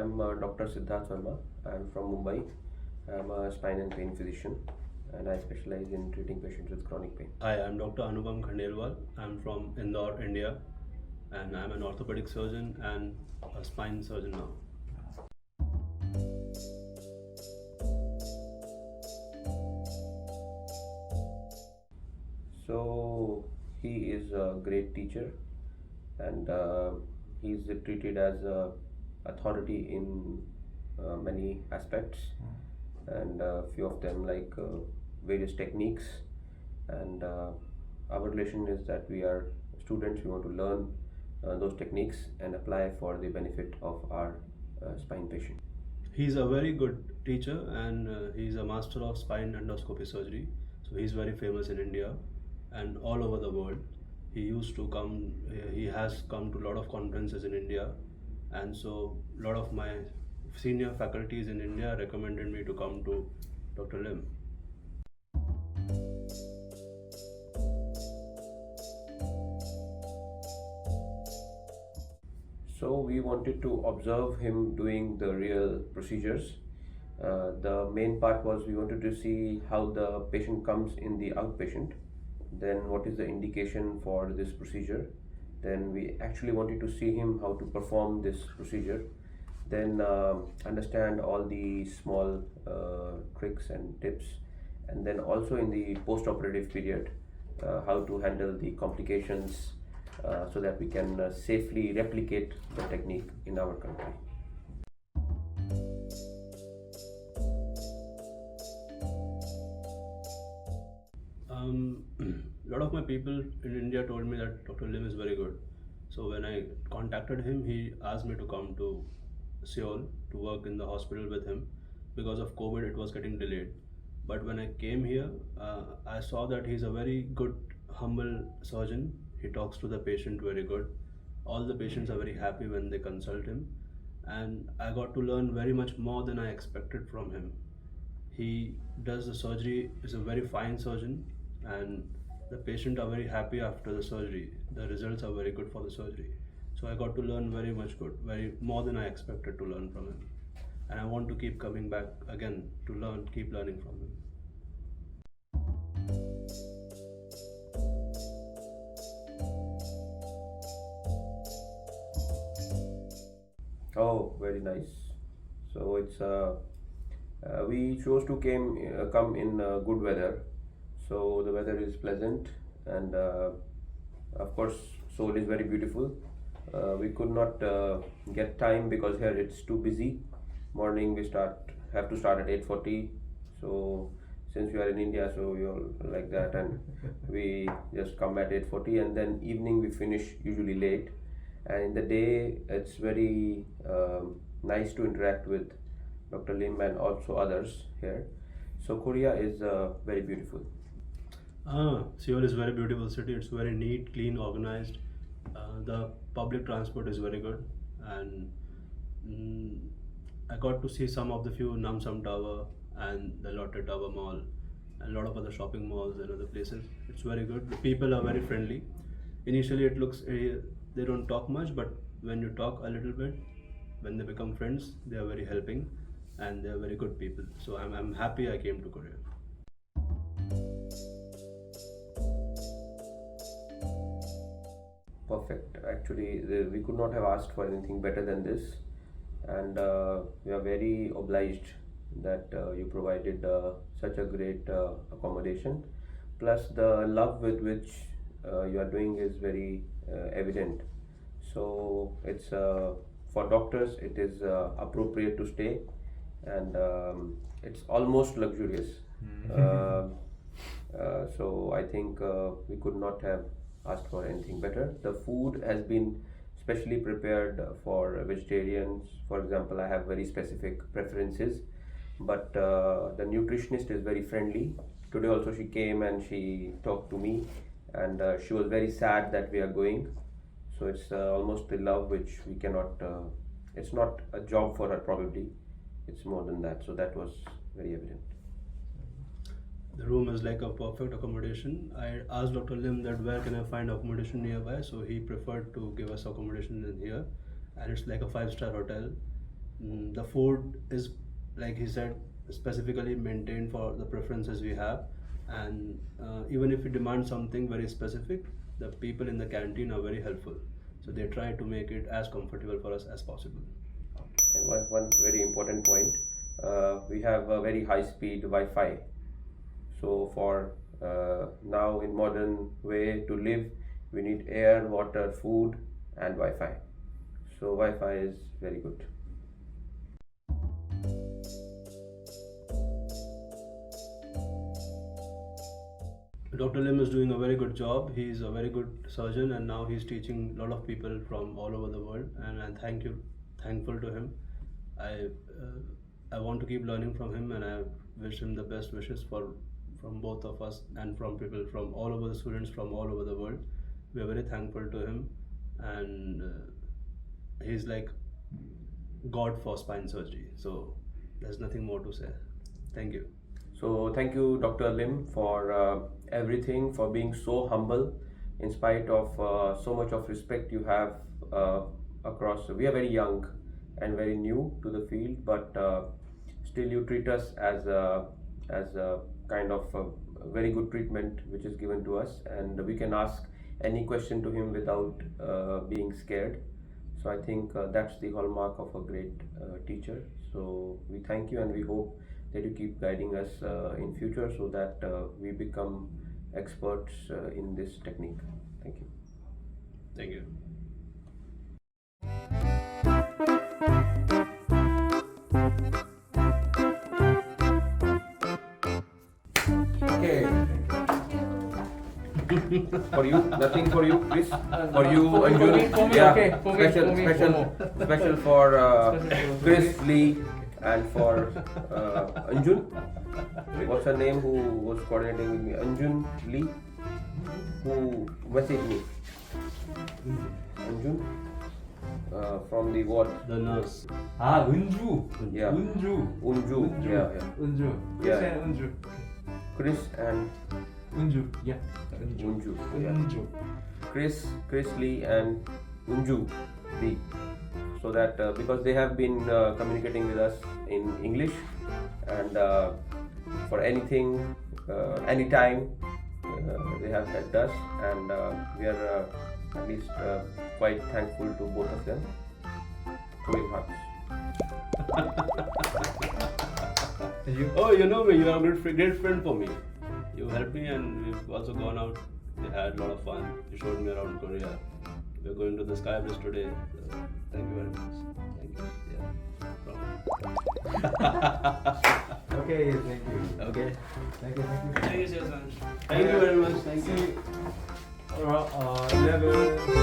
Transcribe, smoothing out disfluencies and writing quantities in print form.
I'm Dr. Sidarth Verma. I'm from Mumbai. I'm a spine and pain physician and I specialize in treating patients with chronic pain. Hi, I'm Dr. Anupam Khandelwal을. I'm from Indore, India, and I'm an orthopedic surgeon and a spine surgeon now. So he is a great teacher and he's treated as a authority in many aspects and a few of them like various techniques, and our relation is that we are students, we want to learn those techniques and apply for the benefit of our spine patient. He's a very good teacher and he's a master of spine endoscopic surgery. So he's very famous in India and all over the world. He has come to a lot of conferences in India, and so a lot of my senior faculties in India recommended me to come to Dr. Lim. So we wanted to observe him doing the real procedures. The main part was we wanted to see how the patient comes in the outpatient, then what is the indication for this procedure, then we actually wanted to see him how to perform this procedure, then understand all the small tricks and tips, and then also in the post-operative period how to handle the complications so that we can safely replicate the technique in our country. A lot of my people in India told me that Dr. Lim is very good. So when I contacted him, he asked me to come to Seoul to work in the hospital with him. Because of COVID, it was getting delayed. But when I came here, I saw that he's a very good, humble surgeon. He talks to the patient very good. All the patients are very happy when they consult him. And I got to learn very much more than I expected from him. He does the surgery, is a very fine surgeon, and the patient are very happy after the surgery. The results are very good for the surgery. So I got to learn very much good, very more than I expected to learn from him. And I want to keep coming back again to learn, keep learning from him. Oh, very nice. So it's we chose to come in good weather. So the weather is pleasant, and of course Seoul is very beautiful. We could not get time because here it's too busy. Morning we have to start at 8:40. So since we are in India, so we all like that, and we just come at 8:40, and then evening we finish usually late. And in the day it's very nice to interact with Dr. Lim and also others here. So Korea is very beautiful. Seoul is a very beautiful city. It's very neat, clean, organized. The public transport is very good, and I got to see some of the few Namsam Tower and the Lotte Tower Mall and a lot of other shopping malls and other places. It's very good. The people are very friendly. Initially it looks they don't talk much, but when you talk a little bit, when they become friends, they are very helping and they are very good people. So I'm happy I came to Korea. Perfect. Actually, we could not have asked for anything better than this, and we are very obliged that you provided such a great accommodation. Plus, the love with which you are doing is very evident. So it's for doctors, it is appropriate to stay, and it's almost luxurious. So I think we could not have asked for anything better. The food has been specially prepared for vegetarians. For example, I have very specific preferences, but the nutritionist is very friendly. Today also she came and she talked to me, and she was very sad that we are going. So it's almost the love which we cannot, it's not a job for her probably, it's more than that. So that was very evident. The room is like a perfect accommodation. I asked Dr. Lim that where can I find accommodation nearby, so he preferred to give us accommodation in here, and it's like a 5-star hotel. The food is, like he said, specifically maintained for the preferences we have, and even if we demand something very specific, the people in the canteen are very helpful. So they try to make it as comfortable for us as possible. And one very important point, we have a very high speed Wi-Fi. So for now in modern way to live, we need air, water, food and Wi-Fi. So Wi-Fi is very good. Dr. Lim is doing a very good job. He's a very good surgeon, and now he's teaching a lot of people from all over the world. And I'm thankful to him. I want to keep learning from him, and I wish him the best wishes from both of us and from people from all over, the students from all over the world. We are very thankful to him, and he's like God for spine surgery. So there's nothing more to say. Thank you. So thank you, Dr. Lim, for everything, for being so humble in spite of so much of respect you have across. We are very young and very new to the field, but still you treat us as a kind of a very good treatment which is given to us, and we can ask any question to him without being scared. So I think that's the hallmark of a great teacher. So we thank you, and we hope that you keep guiding us in future so that we become experts in this technique. Thank you. Thank you. Okay. For you, nothing for you, please. For you, Anjun. For me, Yeah. okay. For me, Special for Chris, Lee, and for Anjun. What's her name who was coordinating with me? Anjun, Lee, who messaged me. Anjun, from the what? The nurse. 아, 은주. Yeah. 은주. Unju. Yeah. 은주. Yeah. Chris and 은주. Chris and 은주. Yeah. 은주. Unju. Yeah. 은주. Chris Lee and Unju Lee. So that because they have been communicating with us in English, and for anything, anytime, they have helped us, and we are at least quite thankful to both of them. Big hearts. Oh, you know me. You are a great friend for me. You helped me, and we've also gone out. We had a lot of fun. You showed me around Korea. We're going to the Sky Bridge today. So thank you very much. Thank you. Yeah. Okay, thank you. Okay. Thank you. Thank you, Sir. Thank you very much. Thank you. See you around 11.